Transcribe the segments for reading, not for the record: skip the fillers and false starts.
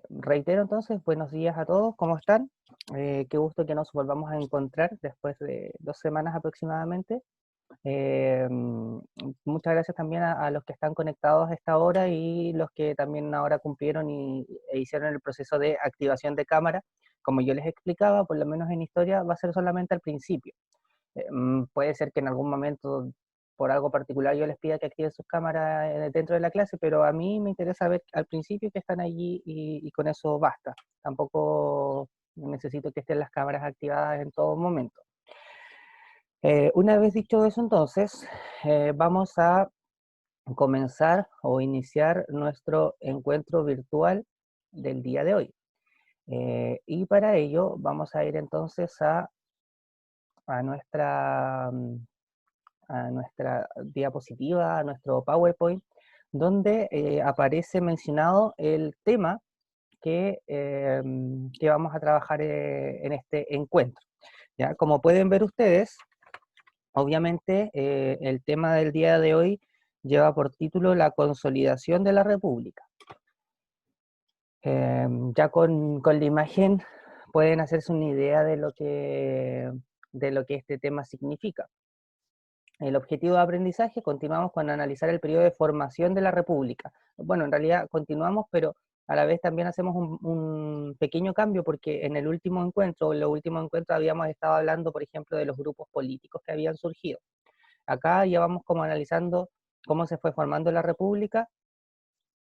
Reitero entonces, buenos días a todos, ¿cómo están? Qué gusto que nos volvamos a encontrar después de 2 semanas aproximadamente. Muchas gracias también a los que están conectados a esta hora y los que también ahora cumplieron e hicieron el proceso de activación de cámara. Como yo les explicaba, por lo menos en historia, va a ser solamente al principio. Puede ser que en algún momento, por algo particular, yo les pida que activen sus cámaras dentro de la clase, pero a mí me interesa ver al principio que están allí y con eso basta. Tampoco necesito que estén las cámaras activadas en todo momento. Una vez dicho eso, entonces, vamos a comenzar o iniciar nuestro encuentro virtual del día de hoy. Y para ello vamos a ir entonces a nuestra a nuestra diapositiva, a nuestro PowerPoint, donde aparece mencionado el tema que vamos a trabajar en este encuentro. ¿Ya? Como pueden ver ustedes, obviamente el tema del día de hoy lleva por título la consolidación de la República. Ya con la imagen pueden hacerse una idea de lo que este tema significa. El objetivo de aprendizaje, continuamos con analizar el periodo de formación de la República. Bueno, en realidad continuamos, pero a la vez también hacemos un pequeño cambio porque en el último encuentro, en los últimos encuentros habíamos estado hablando, por ejemplo, de los grupos políticos que habían surgido. Acá ya vamos como analizando cómo se fue formando la República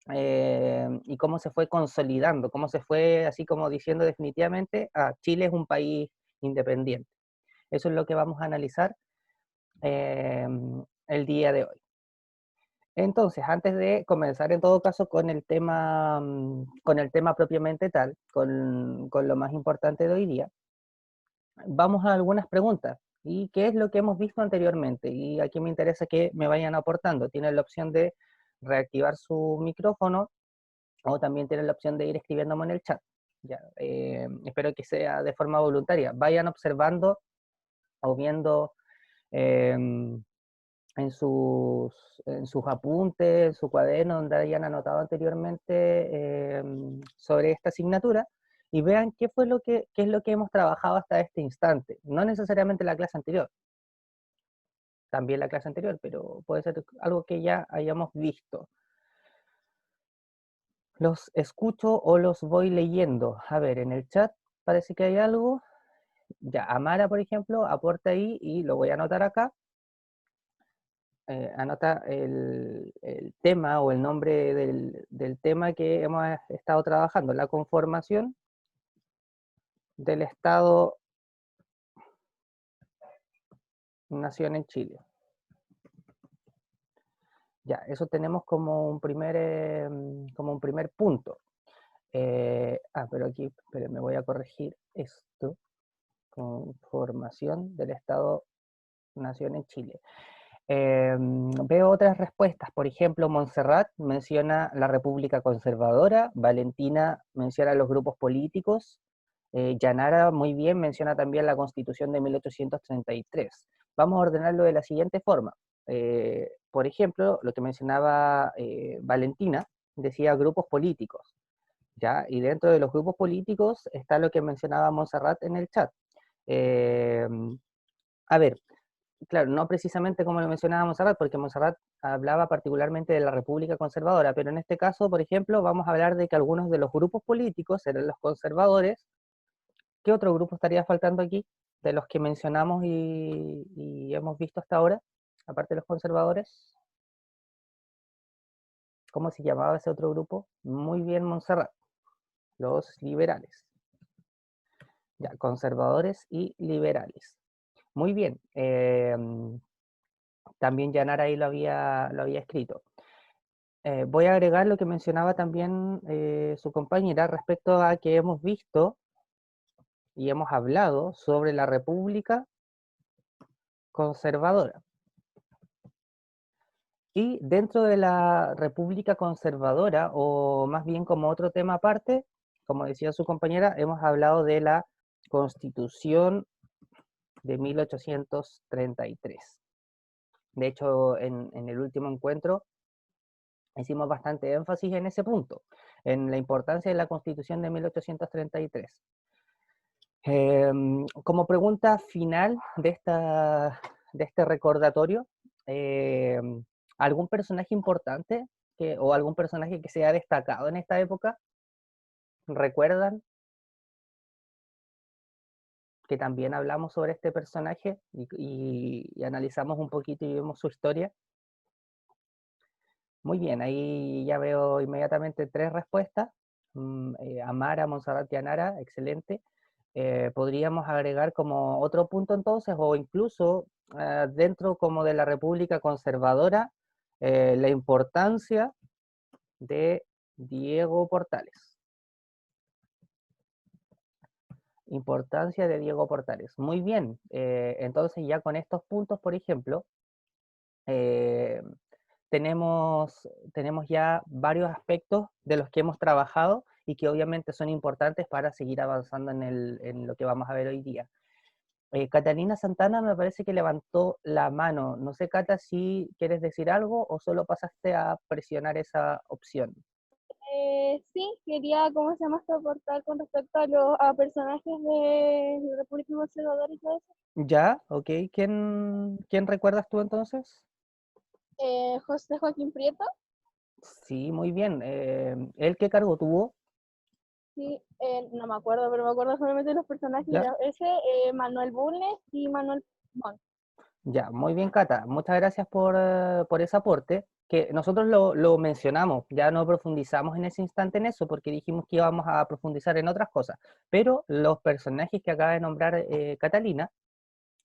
y cómo se fue consolidando, cómo se fue así como diciendo definitivamente, Chile es un país independiente. Eso es lo que vamos a analizar eh, el día de hoy. Entonces, antes de comenzar en todo caso con el tema propiamente tal, con lo más importante de hoy día, vamos a algunas preguntas. ¿Y qué es lo que hemos visto anteriormente? Y aquí me interesa que me vayan aportando. Tienen la opción de reactivar su micrófono o también tienen la opción de ir escribiéndome en el chat. Ya, espero que sea de forma voluntaria. Vayan observando o viendo eh, en sus apuntes, en su cuaderno, donde hayan anotado anteriormente sobre esta asignatura, y vean qué es lo que hemos trabajado hasta este instante. No necesariamente la clase anterior, también la clase anterior, pero puede ser algo que ya hayamos visto. Los escucho o los voy leyendo. A ver, en el chat parece que hay algo. Ya, Amara, por ejemplo, aporta ahí y lo voy a anotar acá. Anota el tema o el nombre del tema que hemos estado trabajando, la conformación del Estado-Nación en Chile. Ya, eso tenemos como un primer punto. Pero aquí, pero me voy a corregir esto. Conformación del Estado-Nación en Chile. Veo otras respuestas, por ejemplo, Montserrat menciona la República Conservadora, Valentina menciona los grupos políticos, Yanara muy bien menciona también la Constitución de 1833. Vamos a ordenarlo de la siguiente forma. Por ejemplo, lo que mencionaba Valentina, decía grupos políticos, ¿ya? Y dentro de los grupos políticos está lo que mencionaba Montserrat en el chat. Eh, a ver, claro, no precisamente como lo mencionaba Montserrat, porque Montserrat hablaba particularmente de la República Conservadora, pero en este caso, por ejemplo, vamos a hablar de que algunos de los grupos políticos eran los conservadores. ¿Qué otro grupo estaría faltando aquí de los que mencionamos y hemos visto hasta ahora, aparte de los conservadores? ¿Cómo se llamaba ese otro grupo? Muy bien, Montserrat, los liberales. Ya, conservadores y liberales. Muy bien. También Yanara ahí lo había escrito. Voy a agregar lo que mencionaba también su compañera respecto a que hemos visto y hemos hablado sobre la República Conservadora. Y dentro de la República Conservadora, o más bien como otro tema aparte, como decía su compañera, hemos hablado de la Constitución de 1833. De hecho, en el último encuentro hicimos bastante énfasis en ese punto, en la importancia de la Constitución de 1833. Como pregunta final de este recordatorio, ¿algún personaje importante o algún personaje que se ha destacado en esta época? ¿Recuerdan que también hablamos sobre este personaje y analizamos un poquito y vemos su historia? Muy bien, ahí ya veo inmediatamente tres respuestas. Amara, Monserrat y Anara, excelente. Podríamos agregar como otro punto entonces, o incluso dentro como de la República Conservadora, la importancia de Diego Portales. Importancia de Diego Portales. Muy bien, entonces ya con estos puntos, por ejemplo, eh, tenemos ya varios aspectos de los que hemos trabajado y que obviamente son importantes para seguir avanzando en lo que vamos a ver hoy día. Catalina Santana me parece que levantó la mano. No sé, Cata, si quieres decir algo o solo pasaste a presionar esa opción. Sí, quería, ¿cómo se llama esto? Aportar con respecto a los a personajes de la República Conservadora y todo eso. Ya, ok. ¿Quién recuerdas tú entonces? José Joaquín Prieto, Sí, muy bien. ¿Él qué cargo tuvo? sí, no me acuerdo, pero me acuerdo solamente de los personajes. Ya, Era ese, Manuel Bulnes y Manuel Montt. ya, muy bien, Cata. Muchas gracias por ese aporte, que nosotros lo mencionamos, ya no profundizamos en ese instante en eso, porque dijimos que íbamos a profundizar en otras cosas, pero los personajes que acaba de nombrar Catalina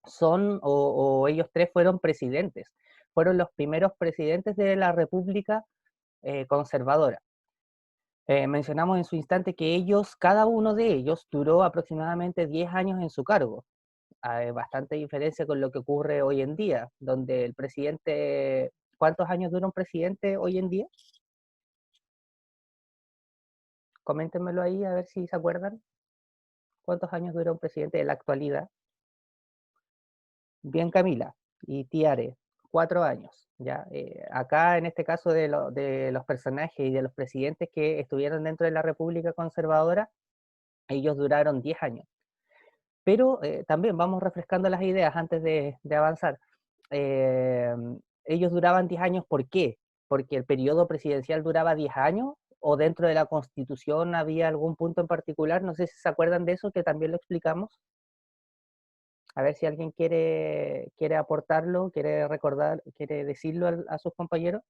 son, o ellos tres fueron presidentes, fueron los primeros presidentes de la República Conservadora. Mencionamos en su instante que ellos, cada uno de ellos, duró aproximadamente 10 años en su cargo. Hay bastante diferencia con lo que ocurre hoy en día, donde el presidente, ¿cuántos años dura un presidente hoy en día? Coméntenmelo ahí a ver si se acuerdan. ¿Cuántos años dura un presidente de la actualidad? Bien, Camila y Tiare, 4 años. ¿Ya? Acá, en este caso de los personajes y de los presidentes que estuvieron dentro de la República Conservadora, ellos duraron 10 años. Pero también vamos refrescando las ideas antes de avanzar. Eh, ellos duraban 10 años, ¿por qué? Porque el periodo presidencial duraba 10 años o dentro de la Constitución había algún punto en particular, no sé si se acuerdan de eso, que también lo explicamos. A ver si alguien quiere aportarlo, quiere recordar, quiere decirlo a sus compañeros.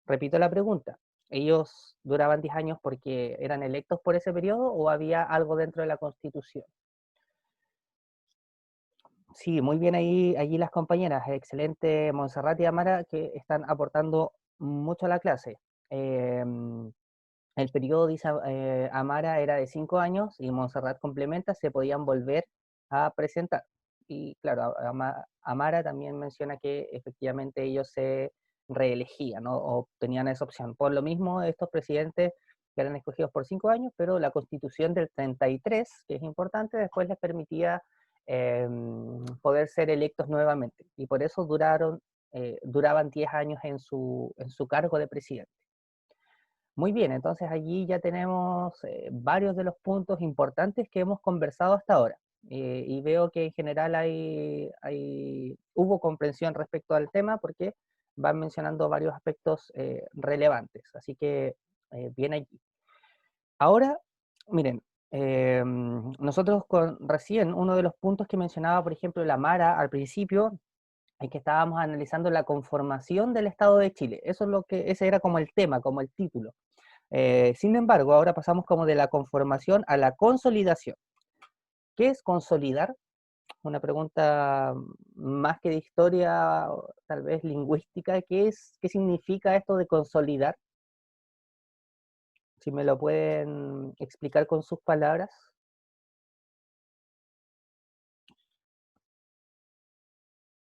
Repito la pregunta. ¿Ellos duraban 10 años porque eran electos por ese periodo o había algo dentro de la Constitución? Sí, muy bien ahí, allí las compañeras. Excelente, Montserrat y Amara, que están aportando mucho a la clase. El periodo, dice Amara, era de 5 años y Montserrat complementa, se podían volver a presentar. Y claro, Amara también menciona que efectivamente ellos se reelegían, ¿no? O tenían esa opción. Por lo mismo, estos presidentes eran escogidos por 5 años, pero la constitución del 33, que es importante, después les permitía poder ser electos nuevamente. Y por eso duraban 10 años en su cargo de presidente. Muy bien, entonces allí ya tenemos varios de los puntos importantes que hemos conversado hasta ahora. Y veo que en general hubo comprensión respecto al tema porque van mencionando varios aspectos relevantes. Así que bien allí. Ahora, miren, nosotros recién uno de los puntos que mencionaba, por ejemplo, la Mara al principio, es que estábamos analizando la conformación del Estado de Chile. Eso es ese era como el tema, como el título. Sin embargo, ahora pasamos como de la conformación a la consolidación. ¿Qué es consolidar? Una pregunta más que de historia, tal vez lingüística. ¿Qué significa esto de consolidar? Si me lo pueden explicar con sus palabras.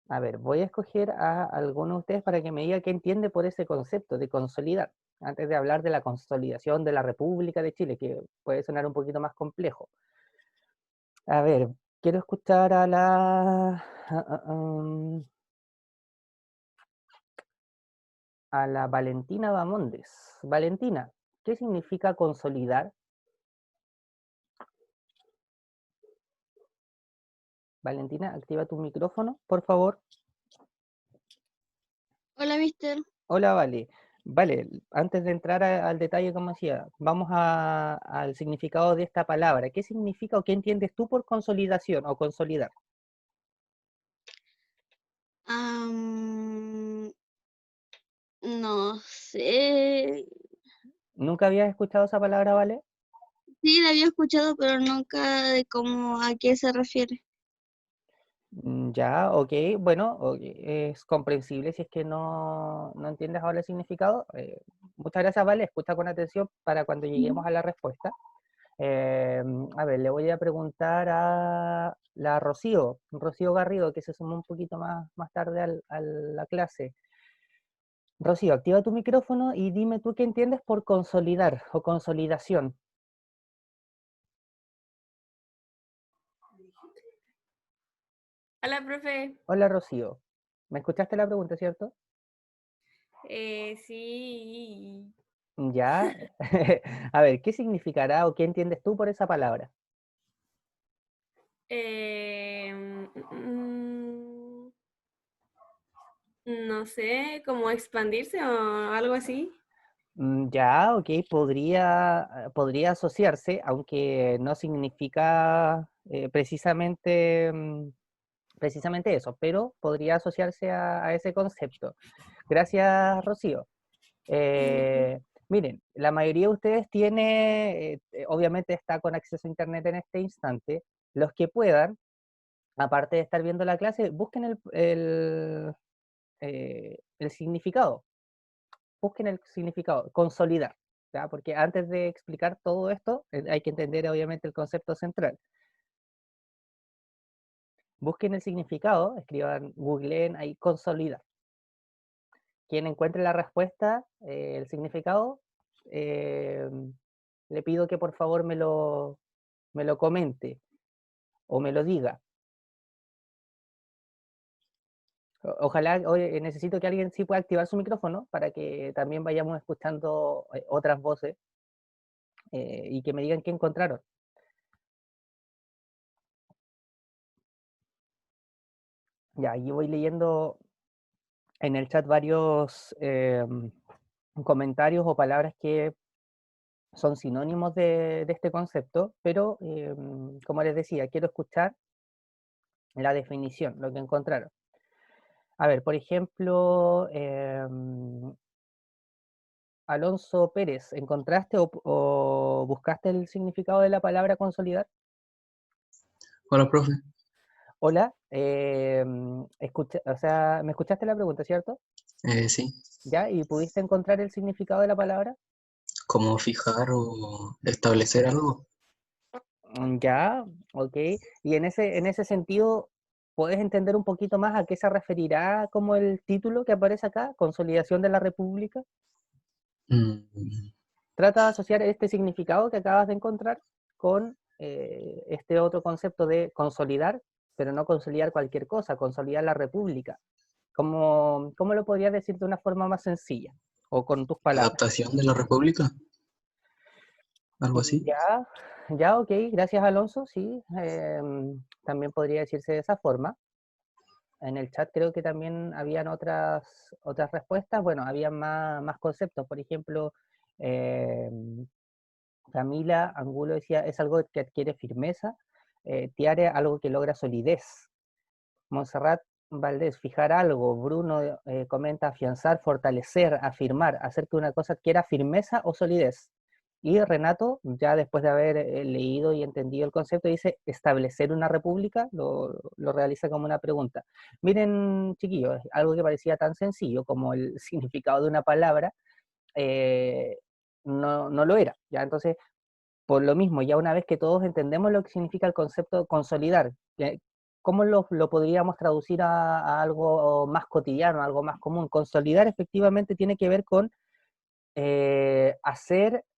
A ver, voy a escoger a alguno de ustedes para que me diga qué entiende por ese concepto de consolidar, antes de hablar de la consolidación de la República de Chile, que puede sonar un poquito más complejo. A ver, quiero escuchar a la... a la Valentina Bamondes. Valentina, ¿qué significa consolidar? Valentina, activa tu micrófono, por favor. Hola, mister. Hola, Vale. Vale, antes de entrar al detalle, como decía, vamos al significado de esta palabra. ¿Qué significa o qué entiendes tú por consolidación o consolidar? Am, no sé. ¿Nunca habías escuchado esa palabra, Vale? Sí, la había escuchado, pero nunca de cómo a qué se refiere. Ya, ok, bueno, ok, es comprensible si es que no entiendes ahora el significado. Muchas gracias, Vale, escucha con atención para cuando lleguemos a la respuesta. Eh, a ver, le voy a preguntar a la Rocío, Rocío Garrido, que se sumó un poquito más tarde a la clase. Rocío, activa tu micrófono y dime tú qué entiendes por consolidar o consolidación. Hola, profe. Hola, Rocío. ¿Me escuchaste la pregunta, cierto? Sí. Ya. A ver, ¿qué significará o qué entiendes tú por esa palabra? Eh, mm, no sé, como expandirse o algo así. Ya, ok, podría asociarse, aunque no significa precisamente eso, pero podría asociarse a ese concepto. Gracias, Rocío. Ya. Miren, la mayoría de ustedes tiene, obviamente está con acceso a internet en este instante. Los que puedan, aparte de estar viendo la clase, busquen el significado. Busquen el significado, consolidar. ¿Ya? Porque antes de explicar todo esto, hay que entender obviamente el concepto central. Busquen el significado, escriban, googleen ahí consolidar. Quien encuentre la respuesta, el significado, eh, le pido que por favor me lo comente o me lo diga. Ojalá, oye, necesito que alguien sí pueda activar su micrófono para que también vayamos escuchando otras voces y que me digan qué encontraron. Ya, aquí voy leyendo en el chat varios comentarios o palabras que son sinónimos de este concepto, pero como les decía, quiero escuchar la definición, lo que encontraron. A ver, por ejemplo, Alonso Pérez, ¿encontraste o buscaste el significado de la palabra consolidar? Hola, profe. Hola, o sea, ¿me escuchaste la pregunta, cierto? Sí, ¿Ya? ¿Y pudiste encontrar el significado de la palabra? ¿cómo fijar o establecer algo? Ya, ok. Y en ese sentido, ¿puedes entender un poquito más a qué se referirá como el título que aparece acá, Consolidación de la República? Mm, Trata de asociar este significado que acabas de encontrar con este otro concepto de consolidar, pero no consolidar cualquier cosa, consolidar la república. ¿Cómo lo podrías decir de una forma más sencilla o con tus palabras? adaptación de la República, algo así. Ya, ya, ok, gracias Alonso, sí, también podría decirse de esa forma. En el chat creo que también habían otras respuestas, bueno, había más conceptos, por ejemplo, eh, Camila Angulo decía, es algo que adquiere firmeza, Tiare, algo que logra solidez. Montserrat Valdés, fijar algo. Bruno comenta afianzar, fortalecer, afirmar, hacer que una cosa adquiera firmeza o solidez. Y Renato, ya después de haber leído y entendido el concepto, dice establecer una república, lo realiza como una pregunta. Miren, chiquillos, algo que parecía tan sencillo como el significado de una palabra, eh, no lo era. ¿Ya? Entonces, por lo mismo, ya una vez que todos entendemos lo que significa el concepto de consolidar, ¿cómo lo podríamos traducir a algo más cotidiano, a algo más común? Consolidar efectivamente tiene que ver con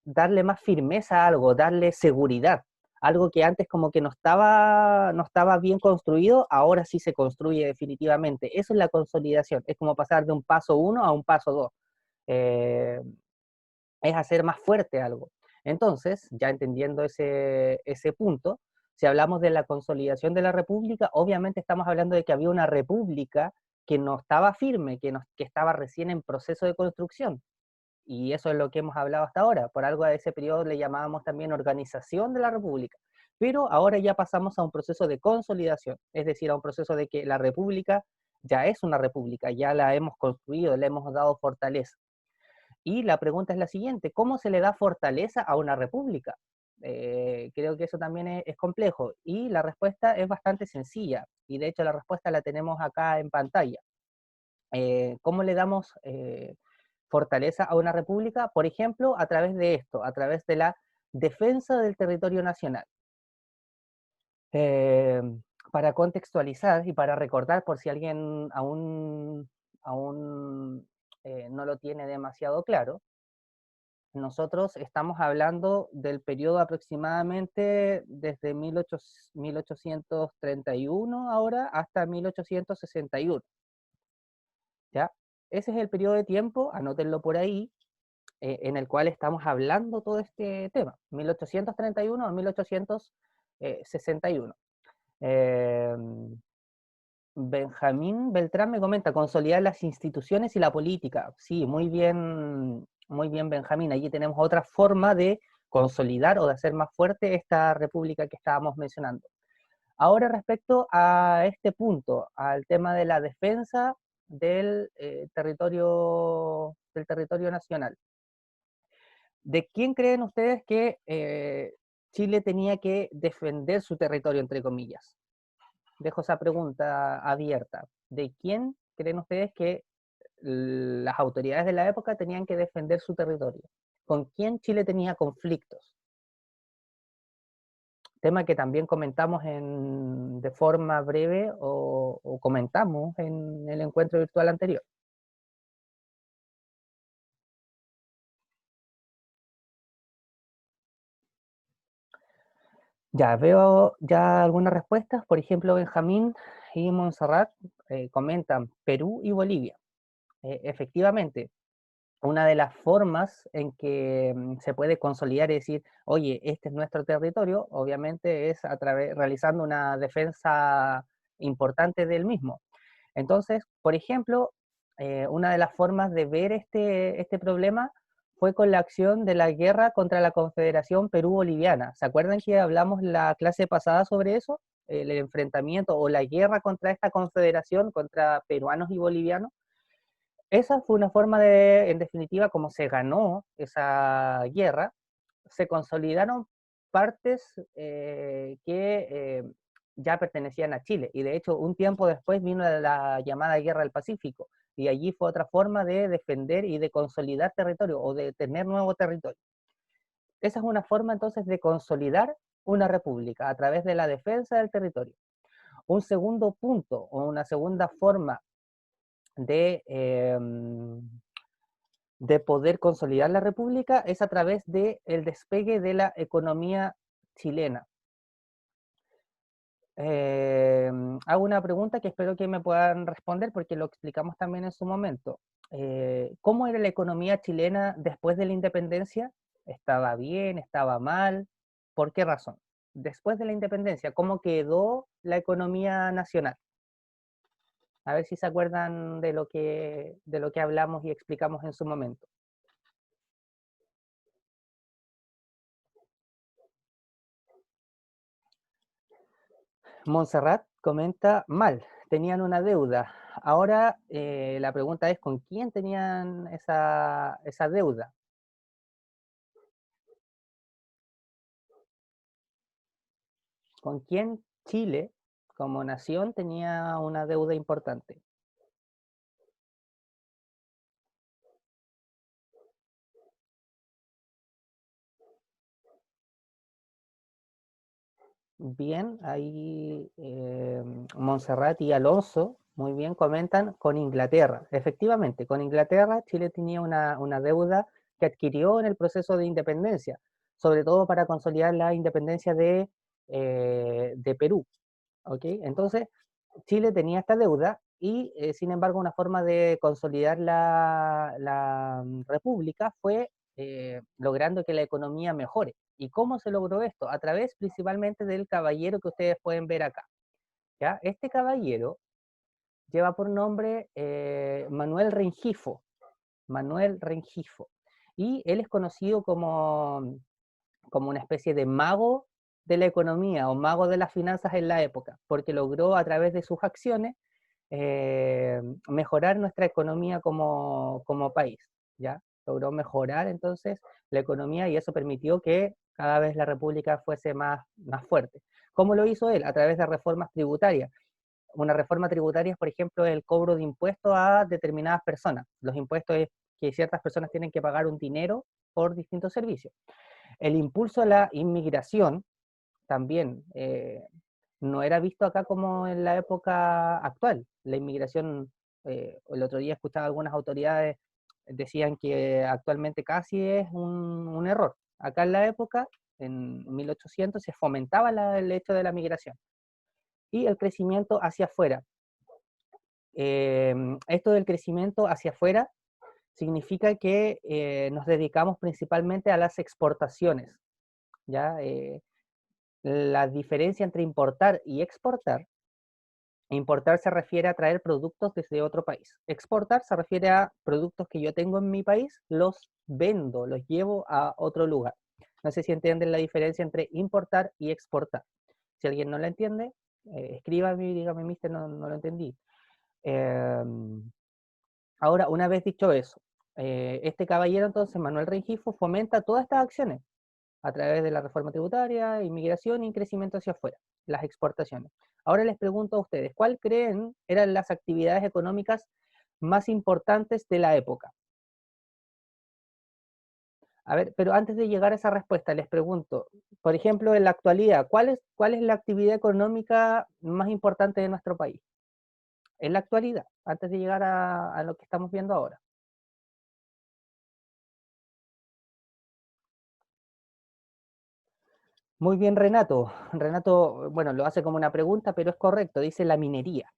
darle más firmeza a algo, darle seguridad. Algo que antes como que no estaba bien construido, ahora sí se construye definitivamente. Eso es la consolidación, es como pasar de un paso uno a un paso dos. es hacer más fuerte algo. Entonces, ya entendiendo ese punto, si hablamos de la consolidación de la república, obviamente estamos hablando de que había una república que no estaba firme, que estaba recién en proceso de construcción. Y eso es lo que hemos hablado hasta ahora. Por algo a ese periodo le llamábamos también organización de la república. Pero ahora ya pasamos a un proceso de consolidación, es decir, a un proceso de que la república ya es una república, ya la hemos construido, le hemos dado fortaleza. Y la pregunta es la siguiente: ¿cómo se le da fortaleza a una república? Creo que eso también es complejo, y la respuesta es bastante sencilla, y de hecho la respuesta la tenemos acá en pantalla. ¿Cómo le damos fortaleza a una república? Por ejemplo, a través de esto, a través de la defensa del territorio nacional. Eh, para contextualizar y para recordar, por si alguien aún no lo tiene demasiado claro, nosotros estamos hablando del periodo aproximadamente desde 1831 ahora hasta 1861. ¿Ya? Ese es el periodo de tiempo, anótenlo por ahí, en el cual estamos hablando todo este tema, 1831 a 1861. Benjamín Beltrán me comenta: consolidar las instituciones y la política. Sí, muy bien, Benjamín. Allí tenemos otra forma de consolidar o de hacer más fuerte esta república que estábamos mencionando. Ahora, respecto a este punto, al tema de la defensa del territorio nacional. ¿De quién creen ustedes que Chile tenía que defender su territorio, entre comillas? Dejo esa pregunta abierta. ¿De quién creen ustedes que las autoridades de la época tenían que defender su territorio? ¿Con quién Chile tenía conflictos? Tema que también comentamos de forma breve o comentamos en el encuentro virtual anterior. Ya, veo ya algunas respuestas. Por ejemplo, Benjamín y Montserrat comentan Perú y Bolivia. Efectivamente, una de las formas en que se puede consolidar y decir, oye, este es nuestro territorio, obviamente es realizando una defensa importante del mismo. Entonces, por ejemplo, una de las formas de ver este problema fue con la acción de la guerra contra la Confederación Perú-Boliviana. ¿Se acuerdan que hablamos la clase pasada sobre eso? El enfrentamiento o la guerra contra esta confederación, contra peruanos y bolivianos. Esa fue una forma de, en definitiva, como se ganó esa guerra, se consolidaron partes que ya pertenecían a Chile. Y de hecho, un tiempo después vino la llamada Guerra del Pacífico. Y allí fue otra forma de defender y de consolidar territorio o de tener nuevo territorio. Esa es una forma entonces de consolidar una república a través de la defensa del territorio. Un segundo punto o una segunda forma de poder consolidar la república es a través del despegue de la economía chilena. Hago una pregunta que espero que me puedan responder porque lo explicamos también en su momento. ¿Cómo era la economía chilena después de la independencia? ¿Estaba bien? ¿Estaba mal? ¿Por qué razón? Después de la independencia, ¿cómo quedó la economía nacional? A ver si se acuerdan de lo que hablamos y explicamos en su momento. Montserrat comenta: mal, tenían una deuda. Ahora la pregunta es: ¿con quién tenían esa deuda? ¿Con quién Chile, como nación, tenía una deuda importante? Bien, ahí Montserrat y Alonso, muy bien, comentan con Inglaterra. Efectivamente, con Inglaterra Chile tenía una deuda que adquirió en el proceso de independencia, sobre todo para consolidar la independencia de Perú. ¿Okay? Entonces, Chile tenía esta deuda y sin embargo una forma de consolidar la república fue logrando que la economía mejore. ¿Y cómo se logró esto? A través principalmente del caballero que ustedes pueden ver acá. ¿Ya? Este caballero lleva por nombre Manuel Rengifo. Manuel Rengifo. Y él es conocido como una especie de mago de la economía o mago de las finanzas en la época, porque logró a través de sus acciones mejorar nuestra economía como país, ¿ya? Logró mejorar entonces la economía y eso permitió que cada vez la república fuese más fuerte. ¿Cómo lo hizo él? A través de reformas tributarias. Una reforma tributaria es, por ejemplo, el cobro de impuestos a determinadas personas. Los impuestos es que ciertas personas tienen que pagar un dinero por distintos servicios. El impulso a la inmigración también no era visto acá como en la época actual. La inmigración, el otro día escuchaba algunas autoridades decían que actualmente casi es un error. Acá en la época, en 1800, se fomentaba el hecho de la migración y el crecimiento hacia afuera. Esto del crecimiento hacia afuera significa que nos dedicamos principalmente a las exportaciones, ¿ya? La diferencia entre importar y exportar, importar se refiere a traer productos desde otro país. Exportar se refiere a productos que yo tengo en mi país, los vendo, los llevo a otro lugar. No sé si entienden la diferencia entre importar y exportar. Si alguien no la entiende, escríbame y dígame, mister, no lo entendí. Ahora, una vez dicho eso, este caballero entonces, Manuel Rengifo, fomenta todas estas acciones a través de la reforma tributaria, inmigración y crecimiento hacia afuera, las exportaciones. Ahora les pregunto a ustedes, ¿cuál creen eran las actividades económicas más importantes de la época? A ver, pero antes de llegar a esa respuesta, les pregunto, por ejemplo, en la actualidad, ¿cuál es la actividad económica más importante de nuestro país? En la actualidad, antes de llegar a lo que estamos viendo ahora. Muy bien, Renato. Renato, bueno, lo hace como una pregunta, pero es correcto, dice la minería.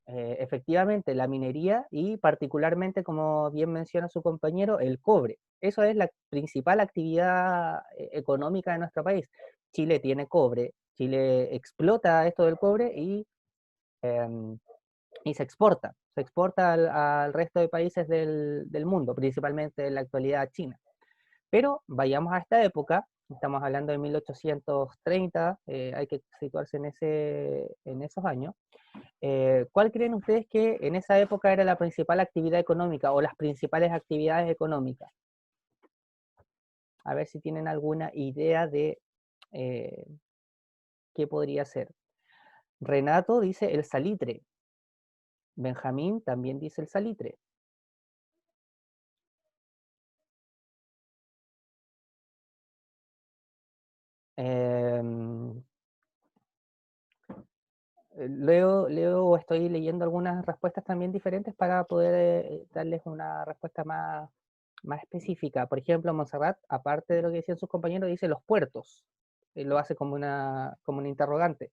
Efectivamente, la minería y particularmente, como bien menciona su compañero, el cobre. Eso es la principal actividad económica de nuestro país. Chile tiene cobre, Chile explota esto del cobre em, y se exporta al resto de países del mundo, principalmente en la actualidad China. Pero vayamos a esta época, estamos hablando de 1830, hay que situarse en esos años. ¿Cuál creen ustedes que en esa época era la principal actividad económica o las principales actividades económicas? A ver si tienen alguna idea de eh, qué podría ser. Renato dice el salitre. Benjamín también dice el salitre. Em, Leo, estoy leyendo algunas respuestas también diferentes para poder darles una respuesta más específica. Por ejemplo, Montserrat, aparte de lo que decían sus compañeros, dice los puertos. Lo hace como una interrogante.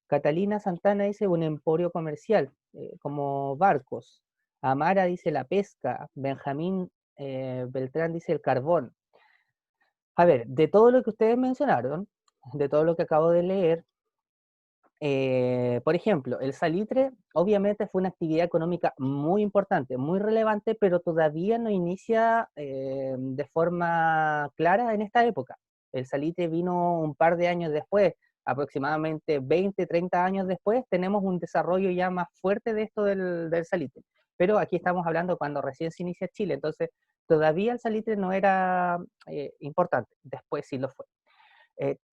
Catalina Santana dice un emporio comercial, como barcos. Amara dice la pesca. Benjamín Beltrán dice el carbón. A ver, de todo lo que ustedes mencionaron, de todo lo que acabo de leer, por ejemplo, el salitre obviamente fue una actividad económica muy importante, muy relevante, pero todavía no inicia de forma clara en esta época. El salitre vino un par de años después, aproximadamente 20, 30 años después, tenemos un desarrollo ya más fuerte de esto del salitre. Pero aquí estamos hablando cuando recién se inicia Chile, entonces todavía el salitre no era importante, después sí lo fue.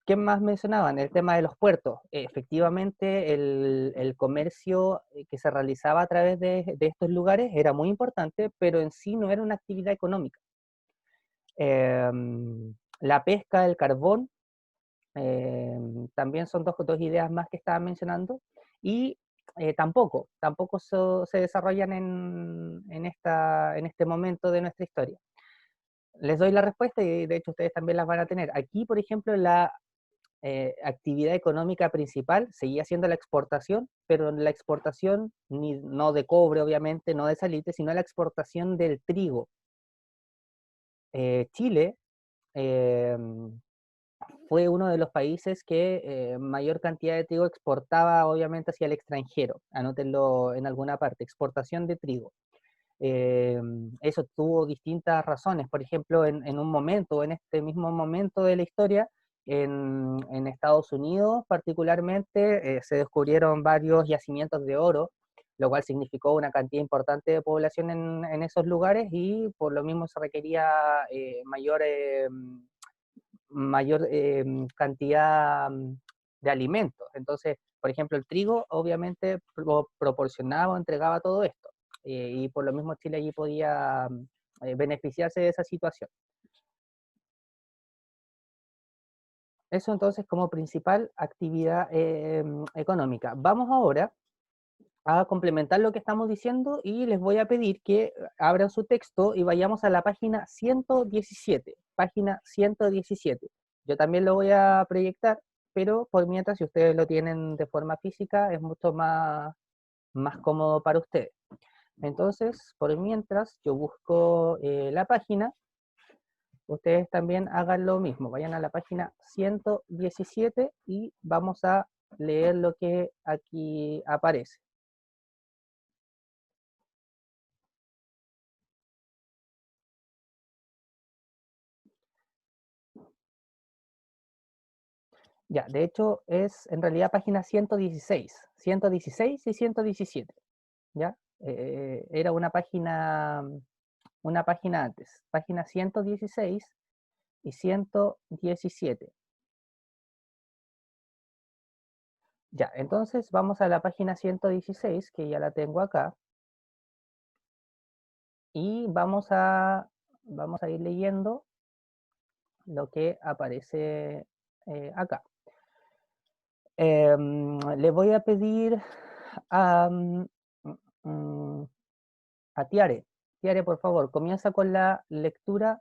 ¿Qué más mencionaban? El tema de los puertos. Efectivamente, el comercio que se realizaba a través de estos lugares era muy importante, pero en sí no era una actividad económica. La pesca, el carbón, también son dos ideas más que estaban mencionando, y tampoco se desarrollan en este momento de nuestra historia. Les doy la respuesta y de hecho ustedes también las van a tener. Aquí, por ejemplo, actividad económica principal seguía siendo la exportación, pero la exportación no de cobre, obviamente, no de salitre, sino la exportación del trigo. Chile fue uno de los países que mayor cantidad de trigo exportaba, obviamente, hacia el extranjero. Anótenlo en alguna parte, exportación de trigo. Eso tuvo distintas razones. Por ejemplo, en un momento, en este mismo momento de la historia, en Estados Unidos particularmente, se descubrieron varios yacimientos de oro, lo cual significó una cantidad importante de población en esos lugares y por lo mismo se requería mayor cantidad de alimentos. Entonces, por ejemplo, el trigo obviamente proporcionaba o entregaba todo esto. Y por lo mismo Chile allí podía beneficiarse de esa situación. Eso entonces como principal actividad económica. Vamos ahora a complementar lo que estamos diciendo y les voy a pedir que abran su texto y vayamos a la página 117. Página 117. Yo también lo voy a proyectar, pero por mientras, si ustedes lo tienen de forma física, es mucho más cómodo para ustedes. Entonces, por mientras, yo busco la página. Ustedes también hagan lo mismo. Vayan a la página 117 y vamos a leer lo que aquí aparece. Ya, de hecho es en realidad página 116 y 117, ¿ya? Era una página antes, página 116 y 117. Ya, entonces vamos a la página 116, que ya la tengo acá, y vamos a ir leyendo lo que aparece acá. Le voy a pedir a Tiare. Tiare, por favor, comienza con la lectura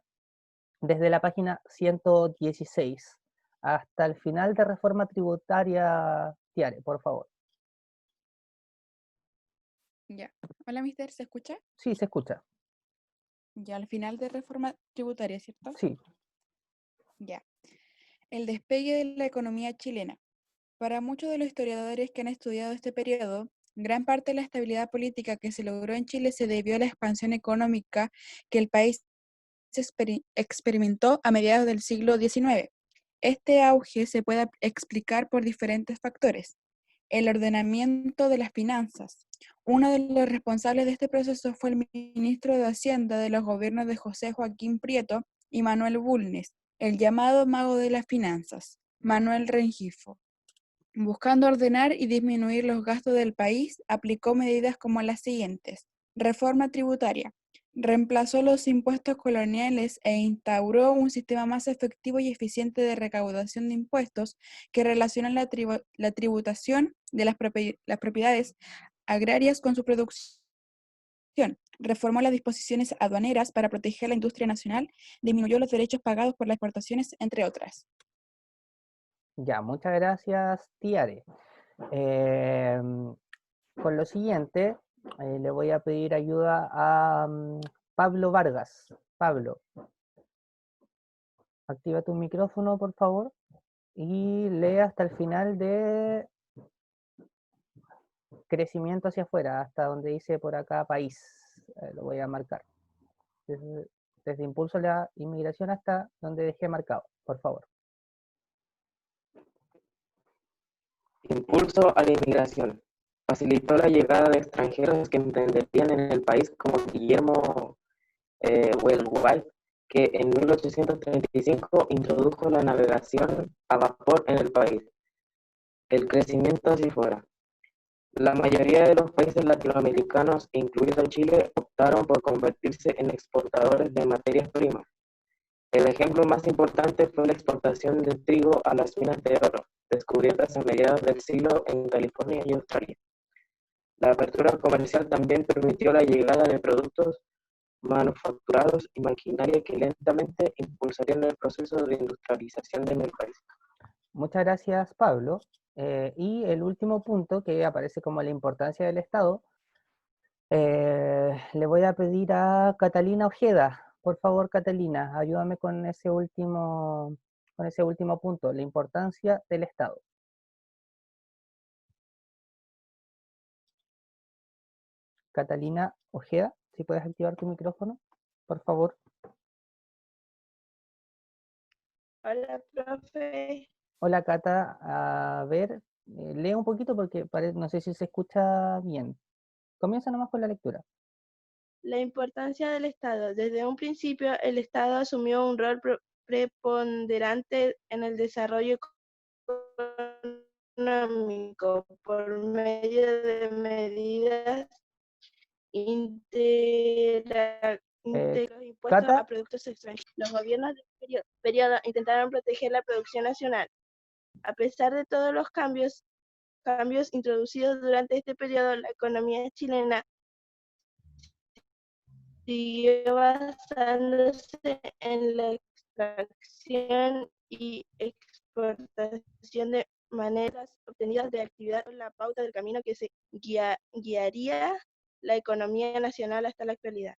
desde la página 116 hasta el final de reforma tributaria. Tiare, por favor. Ya. Hola, mister, ¿se escucha? Sí, se escucha. Ya, al final de reforma tributaria, ¿cierto? Sí. Ya. El despegue de la economía chilena. Para muchos de los historiadores que han estudiado este periodo, gran parte de la estabilidad política que se logró en Chile se debió a la expansión económica que el país experimentó a mediados del siglo XIX. Este auge se puede explicar por diferentes factores. El ordenamiento de las finanzas. Uno de los responsables de este proceso fue el ministro de Hacienda de los gobiernos de José Joaquín Prieto y Manuel Bulnes, el llamado mago de las finanzas, Manuel Rengifo. Buscando ordenar y disminuir los gastos del país, aplicó medidas como las siguientes. Reforma tributaria. Reemplazó los impuestos coloniales e instauró un sistema más efectivo y eficiente de recaudación de impuestos que relaciona la tributación de las propiedades agrarias con su producción. Reformó las disposiciones aduaneras para proteger la industria nacional, disminuyó los derechos pagados por las exportaciones, entre otras. Ya, muchas gracias, Tiare. Con lo siguiente, le voy a pedir ayuda a Pablo Vargas. Pablo, activa tu micrófono, por favor, y lee hasta el final de crecimiento hacia afuera, hasta donde dice por acá país. Lo voy a marcar. Desde impulso a la inmigración hasta donde dejé marcado, por favor. Impulso a la inmigración. Facilitó la llegada de extranjeros que emprenderían en el país como Guillermo Wellwright, que en 1835 introdujo la navegación a vapor en el país. El crecimiento hacia fuera. La mayoría de los países latinoamericanos, incluido Chile, optaron por convertirse en exportadores de materias primas. El ejemplo más importante fue la exportación de trigo a las minas de oro, descubiertas a mediados del siglo en California y Australia. La apertura comercial también permitió la llegada de productos manufacturados y maquinaria que lentamente impulsarían el proceso de industrialización en el país. Muchas gracias, Pablo. Y el último punto que aparece como la importancia del Estado, le voy a pedir a Catalina Ojeda. Por favor, Catalina, ayúdame con ese último punto, la importancia del Estado. Catalina Ojeda, si puedes activar tu micrófono, por favor. Hola, profe. Hola, Cata. A ver, lee un poquito porque no sé si se escucha bien. Comienza nomás con la lectura. La importancia del Estado. Desde un principio, el Estado asumió un rol preponderante en el desarrollo económico por medio de medidas íntegros impuestos Cata, a productos extranjeros. Los gobiernos del periodo intentaron proteger la producción nacional. A pesar de todos los cambios introducidos durante este periodo, la economía chilena siguió basándose en la extracción y exportación de maneras obtenidas de actividad con la pauta del camino que se guiaría la economía nacional hasta la actualidad.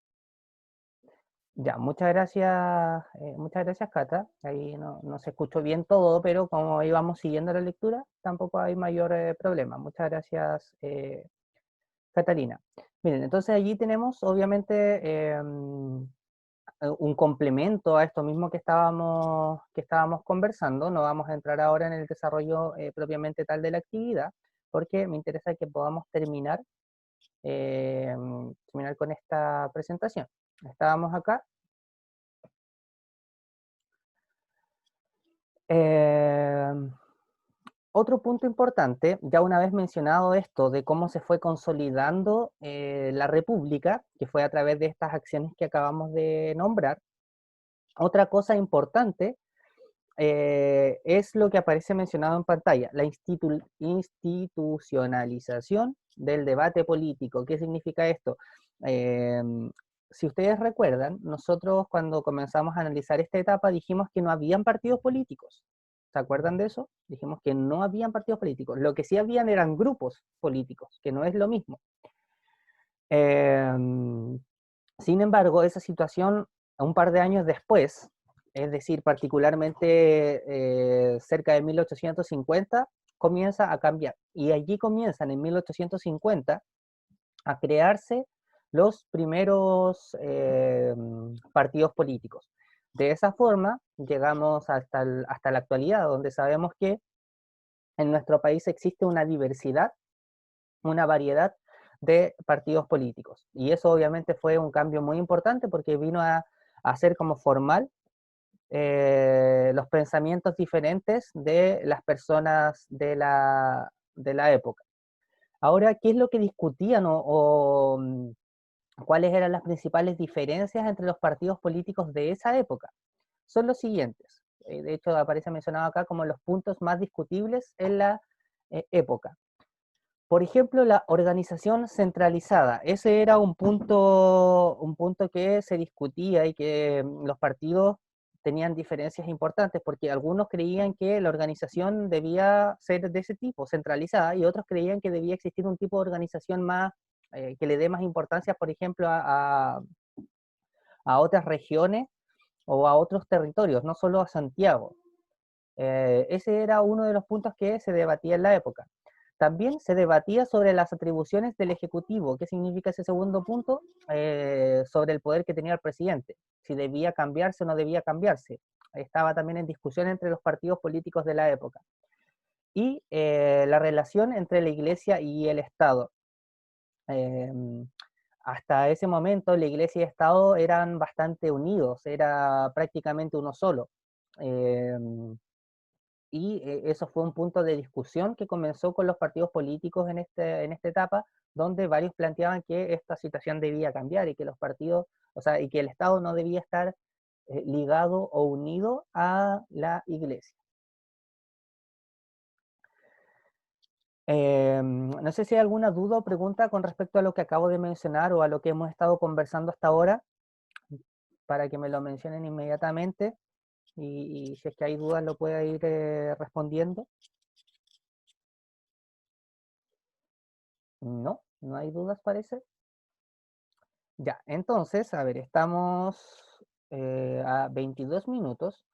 ya, muchas gracias, Cata. Ahí no se escuchó bien todo, pero como íbamos siguiendo la lectura, tampoco hay mayor problema. Muchas gracias, Catalina. Miren, entonces allí tenemos obviamente un complemento a esto mismo que estábamos conversando. No vamos a entrar ahora en el desarrollo propiamente tal de la actividad, porque me interesa que podamos terminar con esta presentación. Estábamos acá. Otro punto importante, ya una vez mencionado esto de cómo se fue consolidando la República, que fue a través de estas acciones que acabamos de nombrar, otra cosa importante es lo que aparece mencionado en pantalla, la institucionalización del debate político. ¿Qué significa esto? Si ustedes recuerdan, nosotros cuando comenzamos a analizar esta etapa dijimos que no habían partidos políticos. ¿Se acuerdan de eso? Dijimos que no habían partidos políticos. Lo que sí habían eran grupos políticos, que no es lo mismo. Sin embargo, esa situación, un par de años después, es decir, particularmente cerca de 1850, comienza a cambiar. Y allí comienzan en 1850 a crearse los primeros partidos políticos. De esa forma, llegamos hasta la actualidad, donde sabemos que en nuestro país existe una diversidad, una variedad de partidos políticos. Y eso obviamente fue un cambio muy importante porque vino a hacer como formal los pensamientos diferentes de las personas de la época. Ahora, ¿qué es lo que discutían o cuáles eran las principales diferencias entre los partidos políticos de esa época? Son los siguientes. De hecho, aparece mencionado acá como los puntos más discutibles en la época. Por ejemplo, la organización centralizada. Ese era un punto que se discutía y que los partidos tenían diferencias importantes, porque algunos creían que la organización debía ser de ese tipo, centralizada, y otros creían que debía existir un tipo de organización más, que le dé más importancia, por ejemplo, a otras regiones o a otros territorios, no solo a Santiago. Ese era uno de los puntos que se debatía en la época. También se debatía sobre las atribuciones del Ejecutivo. ¿Qué significa ese segundo punto? Sobre el poder que tenía el presidente, si debía cambiarse o no debía cambiarse. Estaba también en discusión entre los partidos políticos de la época. Y la relación entre la Iglesia y el Estado. Hasta ese momento la Iglesia y el Estado eran bastante unidos, era prácticamente uno solo. Y eso fue un punto de discusión que comenzó con los partidos políticos en esta etapa, donde varios planteaban que esta situación debía cambiar y que los partidos, o sea, y que el Estado no debía estar ligado o unido a la Iglesia. No sé si hay alguna duda o pregunta con respecto a lo que acabo de mencionar o a lo que hemos estado conversando hasta ahora, para que me lo mencionen inmediatamente. y si es que hay dudas lo pueda ir respondiendo. No, no hay dudas parece. Ya, entonces, a ver, estamos a 22 minutos.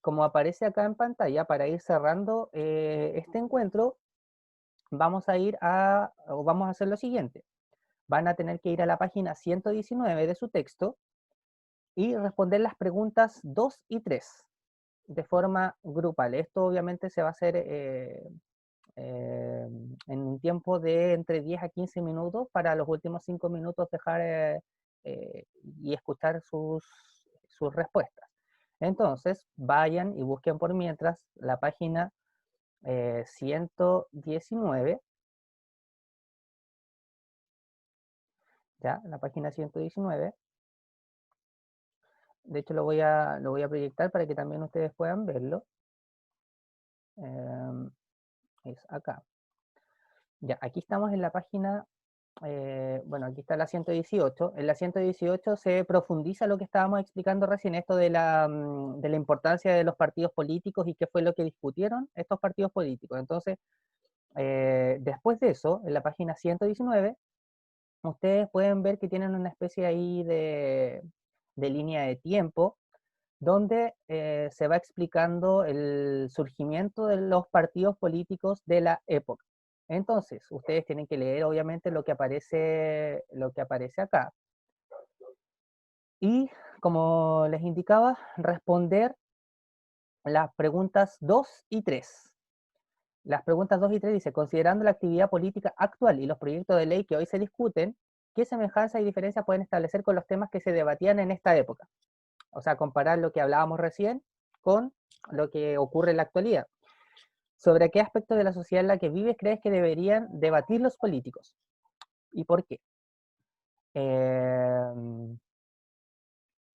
Como aparece acá en pantalla, para ir cerrando este encuentro, vamos a hacer lo siguiente. Van a tener que ir a la página 119 de su texto y responder las preguntas 2 y 3 de forma grupal. Esto obviamente se va a hacer en un tiempo de entre 10 a 15 minutos para los últimos 5 minutos dejar y escuchar sus respuestas. Entonces, vayan y busquen por mientras la página 119, ya, la página 119. De hecho, lo voy a proyectar para que también ustedes puedan verlo. Es acá. Ya, aquí estamos en la página, bueno, aquí está la 118. En la 118 se profundiza lo que estábamos explicando recién, esto de la importancia de los partidos políticos y qué fue lo que discutieron estos partidos políticos. Entonces, después de eso, en la página 119, ustedes pueden ver que tienen una especie ahí de línea de tiempo, donde se va explicando el surgimiento de los partidos políticos de la época. Entonces, ustedes tienen que leer obviamente lo que aparece acá. Y, como les indicaba, responder las preguntas 2 y 3. Las preguntas 2 y 3 dice, considerando la actividad política actual y los proyectos de ley que hoy se discuten, ¿qué semejanza y diferencia pueden establecer con los temas que se debatían en esta época? O sea, comparar lo que hablábamos recién con lo que ocurre en la actualidad. ¿Sobre qué aspectos de la sociedad en la que vives crees que deberían debatir los políticos? ¿Y por qué?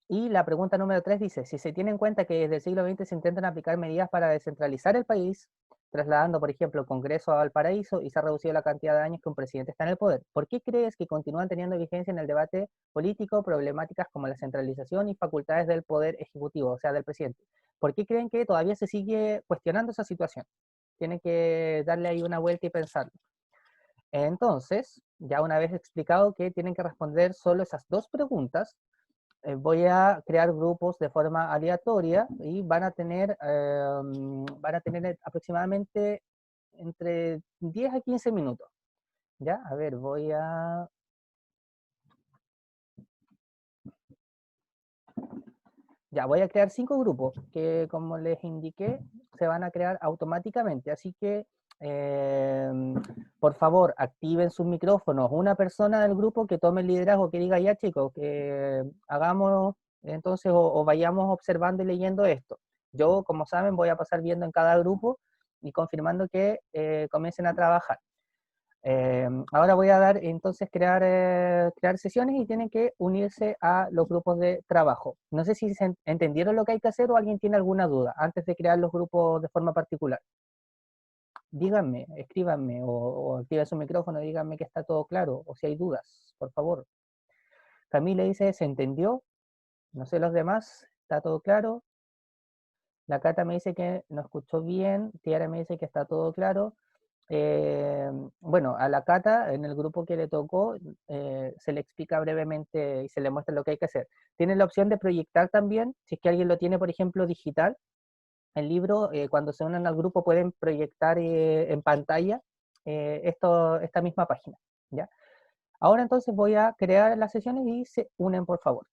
Y la pregunta número 3 dice, si se tiene en cuenta que desde el siglo XX se intentan aplicar medidas para descentralizar el país, trasladando, por ejemplo, el Congreso a Valparaíso y se ha reducido la cantidad de años que un presidente está en el poder, ¿por qué crees que continúan teniendo vigencia en el debate político problemáticas como la centralización y facultades del poder ejecutivo, o sea, del presidente? ¿Por qué creen que todavía se sigue cuestionando esa situación? Tienen que darle ahí una vuelta y pensarlo. Entonces, ya una vez explicado que tienen que responder solo esas dos preguntas, voy a crear grupos de forma aleatoria y van a tener aproximadamente entre 10 a 15 minutos. ¿Ya? A ver, voy a crear 5 grupos que, como les indiqué, se van a crear automáticamente. Así que, por favor, activen sus micrófonos. Una persona del grupo que tome el liderazgo, que diga, ya chicos, que hagamos entonces o vayamos observando y leyendo esto. Yo, como saben, voy a pasar viendo en cada grupo y confirmando que comiencen a trabajar. Ahora voy a dar entonces crear sesiones y tienen que unirse a los grupos de trabajo. No sé si se entendieron lo que hay que hacer o alguien tiene alguna duda antes de crear los grupos de forma particular. Díganme, escríbanme o activen su micrófono, díganme que está todo claro o si hay dudas, por favor. Camila dice, ¿se entendió? No sé los demás, ¿está todo claro? La Cata me dice que no escuchó bien, Tiara me dice que está todo claro. Bueno, a la Cata, en el grupo que le tocó, se le explica brevemente y se le muestra lo que hay que hacer. Tiene la opción de proyectar también, si es que alguien lo tiene, por ejemplo, digital. El libro, cuando se unen al grupo, pueden proyectar en pantalla esta misma página, ¿ya? Ahora entonces voy a crear las sesiones y se unen, por favor.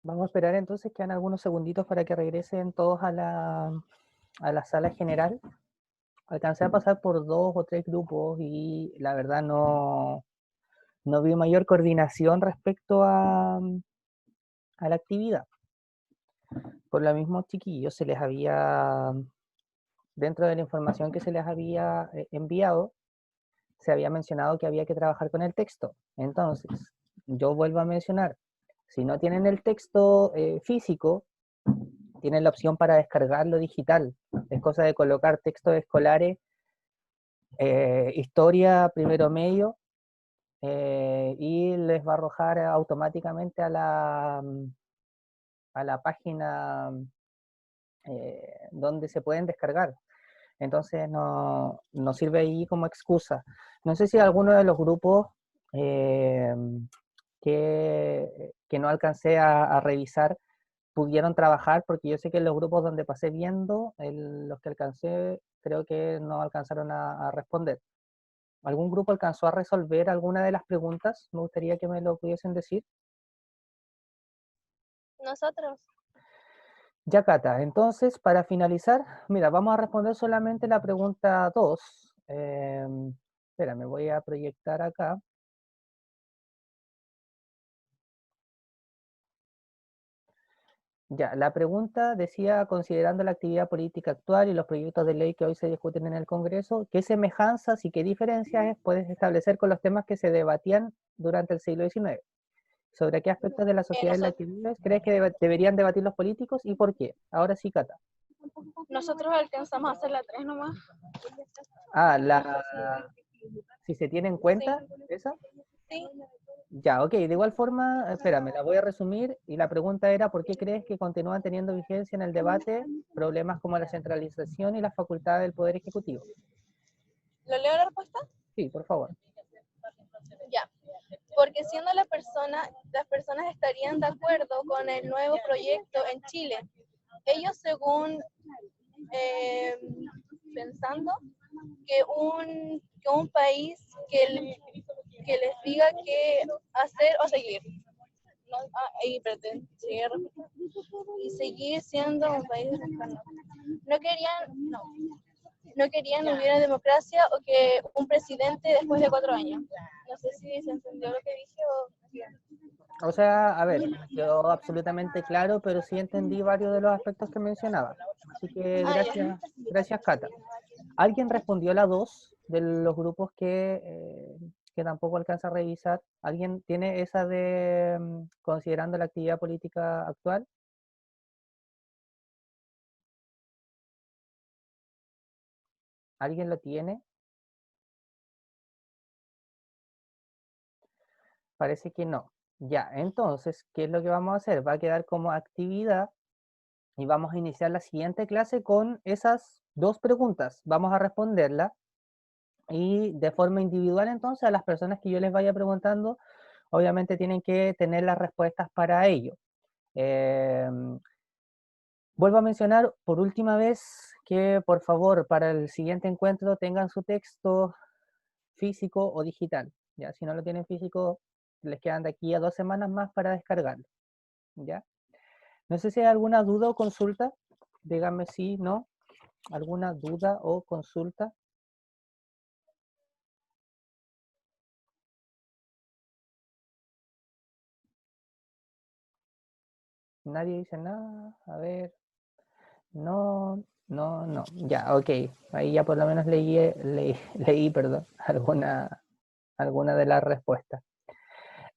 Vamos a esperar entonces que hagan algunos segunditos para que regresen todos a la sala general. Alcancé a pasar por 2 o 3 grupos y la verdad no vi mayor coordinación respecto a la actividad. Por lo mismo, chiquillos, dentro de la información que se les había enviado, se había mencionado que había que trabajar con el texto. Entonces, yo vuelvo a mencionar, si no tienen el texto físico, tienen la opción para descargarlo digital. Es cosa de colocar textos escolares historia primero medio, y les va a arrojar automáticamente a la página donde se pueden descargar. Entonces no sirve ahí como excusa. No sé si alguno de los grupos eh, que no alcancé a revisar pudieron trabajar, porque yo sé que en los grupos donde pasé viendo, los que alcancé, creo que no alcanzaron a responder. ¿Algún grupo alcanzó a resolver alguna de las preguntas? Me gustaría que me lo pudiesen decir. Nosotros. Ya, Cata, entonces, para finalizar, mira, vamos a responder solamente la pregunta 2. Espera, me voy a proyectar acá. Ya, la pregunta decía, considerando la actividad política actual y los proyectos de ley que hoy se discuten en el Congreso, ¿qué semejanzas y qué diferencias puedes establecer con los temas que se debatían durante el siglo XIX? ¿Sobre qué aspectos de la sociedad y las actividades crees que deberían debatir los políticos y por qué? Ahora sí, Cata. Nosotros alcanzamos a hacer la 3 nomás. Si se tiene en cuenta, ¿esa? Sí. Ya, ok. De igual forma, espérame, la voy a resumir. Y la pregunta era, ¿por qué crees que continúan teniendo vigencia en el debate problemas como la centralización y la facultad del Poder Ejecutivo? ¿Lo leo la respuesta? Sí, por favor. Ya. Porque siendo las personas estarían de acuerdo con el nuevo proyecto en Chile. Ellos según pensando que un país que les diga qué hacer o seguir. No, y seguir siendo un país republicano. No querían hubiera democracia o que un presidente después de 4 años. No sé si se entendió lo que dije o... O sea, a ver, quedó absolutamente claro, pero sí entendí varios de los aspectos que mencionaba. Así que gracias, Cata. ¿Alguien respondió la 2 de los grupos que tampoco alcanza a revisar? ¿Alguien tiene esa de considerando la actividad política actual? ¿Alguien lo tiene? Parece que no. Ya, entonces, ¿qué es lo que vamos a hacer? Va a quedar como actividad y vamos a iniciar la siguiente clase con esas 2 preguntas. Vamos a responderla y de forma individual entonces a las personas que yo les vaya preguntando, obviamente tienen que tener las respuestas para ello. Vuelvo a mencionar por última vez que por favor para el siguiente encuentro tengan su texto físico o digital. ¿Ya? Si no lo tienen físico, les quedan de aquí a 2 semanas más para descargarlo. ¿Ya? No sé si hay alguna duda o consulta. Díganme si, no. ¿Alguna duda o consulta? Nadie dice nada. A ver. No, no, no. Ya, ok. Ahí ya por lo menos leí, perdón, alguna de las respuestas.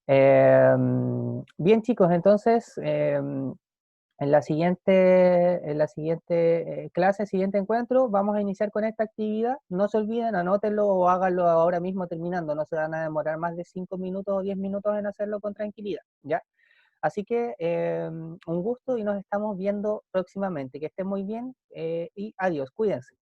Bien, chicos, entonces en la siguiente clase, siguiente encuentro, vamos a iniciar con esta actividad. No se olviden, anótenlo o háganlo ahora mismo terminando. No se van a demorar más de 5 minutos o 10 minutos en hacerlo con tranquilidad, ¿ya? Así que un gusto y nos estamos viendo próximamente. Que estén muy bien y adiós, cuídense.